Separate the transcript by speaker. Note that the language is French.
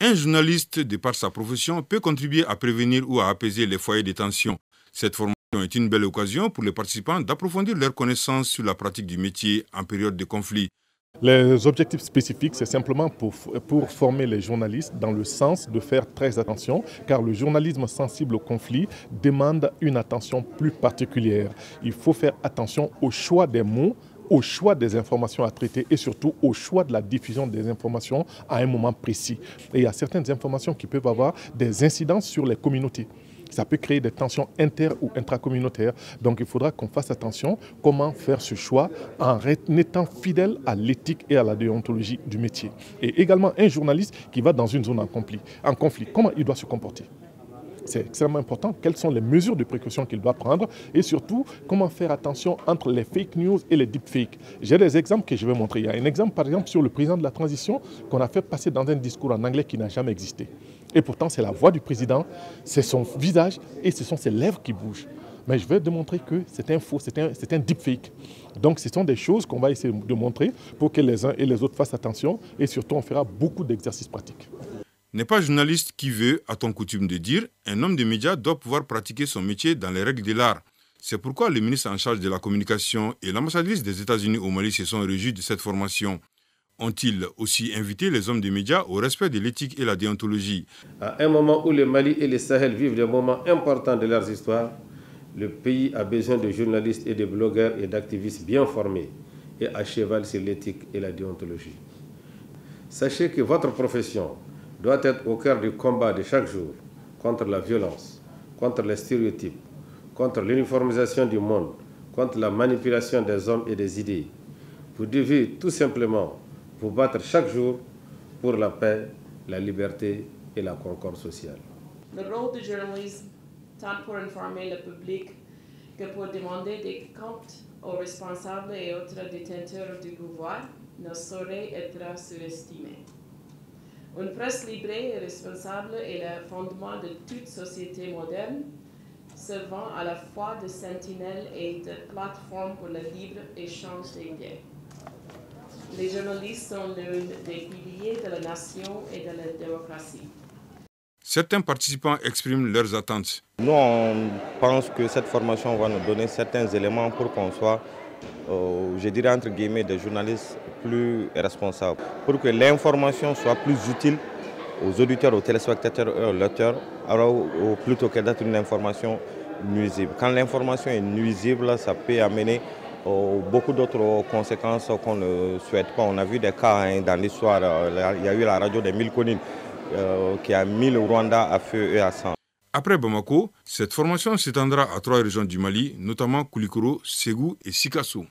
Speaker 1: Un journaliste, de par sa profession, peut contribuer à prévenir ou à apaiser les foyers de tension. Cette formation est une belle occasion pour les participants d'approfondir leurs connaissances sur la pratique du métier en période de conflit.
Speaker 2: Les objectifs spécifiques, c'est simplement pour former les journalistes dans le sens de faire très attention, car le journalisme sensible au conflit demande une attention plus particulière. Il faut faire attention au choix des mots, au choix des informations à traiter et surtout au choix de la diffusion des informations à un moment précis. Et il y a certaines informations qui peuvent avoir des incidences sur les communautés. Ça peut créer des tensions inter- ou intracommunautaires. Donc il faudra qu'on fasse attention comment faire ce choix en étant fidèle à l'éthique et à la déontologie du métier. Et également un journaliste qui va dans une zone en conflit, comment il doit se comporter? C'est extrêmement important. Quelles sont les mesures de précaution qu'il doit prendre et surtout, comment faire attention entre les fake news et les deepfakes. J'ai des exemples que je vais montrer. Il y a un exemple, par exemple, sur le président de la transition qu'on a fait passer dans un discours en anglais qui n'a jamais existé. Et pourtant, c'est la voix du président, c'est son visage et ce sont ses lèvres qui bougent. Mais je vais démontrer que c'est un faux, c'est un deepfake. Donc ce sont des choses qu'on va essayer de montrer pour que les uns et les autres fassent attention et surtout on fera beaucoup d'exercices pratiques.
Speaker 1: N'est pas journaliste qui veut, a-t-on coutume de dire, un homme de médias doit pouvoir pratiquer son métier dans les règles de l'art. C'est pourquoi le ministre en charge de la communication et l'ambassadrice des États-Unis au Mali se sont réjouis de cette formation. Ont-ils aussi invité les hommes des médias au respect de l'éthique et la déontologie?
Speaker 3: À un moment où le Mali et le Sahel vivent des moments importants de leurs histoires, le pays a besoin de journalistes et de blogueurs et d'activistes bien formés et à cheval sur l'éthique et la déontologie. Sachez que votre profession doit être au cœur du combat de chaque jour contre la violence, contre les stéréotypes, contre l'uniformisation du monde, contre la manipulation des hommes et des idées. Vous devez tout simplement vous battre chaque jour pour la paix, la liberté et la concorde sociale.
Speaker 4: Le rôle du journalisme, tant pour informer le public que pour demander des comptes aux responsables et autres détenteurs du pouvoir, ne saurait être surestimé. Une presse libre et responsable est le fondement de toute société moderne, servant à la fois de sentinelle et de plateforme pour le libre échange d'idées. Les journalistes sont l'un des piliers de la nation et de la démocratie.
Speaker 1: Certains participants expriment leurs attentes.
Speaker 5: Nous, on pense que cette formation va nous donner certains éléments pour qu'on soit, je dirais entre guillemets, des journalistes plus responsables. Pour que l'information soit plus utile aux auditeurs, aux téléspectateurs et aux lecteurs, alors plutôt que d'être une information nuisible. Quand l'information est nuisible, ça peut amener beaucoup d'autres conséquences qu'on ne souhaite pas. On a vu des cas dans l'histoire, il y a eu la radio des 1000 collines qui a mis le Rwanda à feu et à sang.
Speaker 1: Après Bamako, cette formation s'étendra à 3 régions du Mali, notamment Koulikoro, Ségou et Sikasso.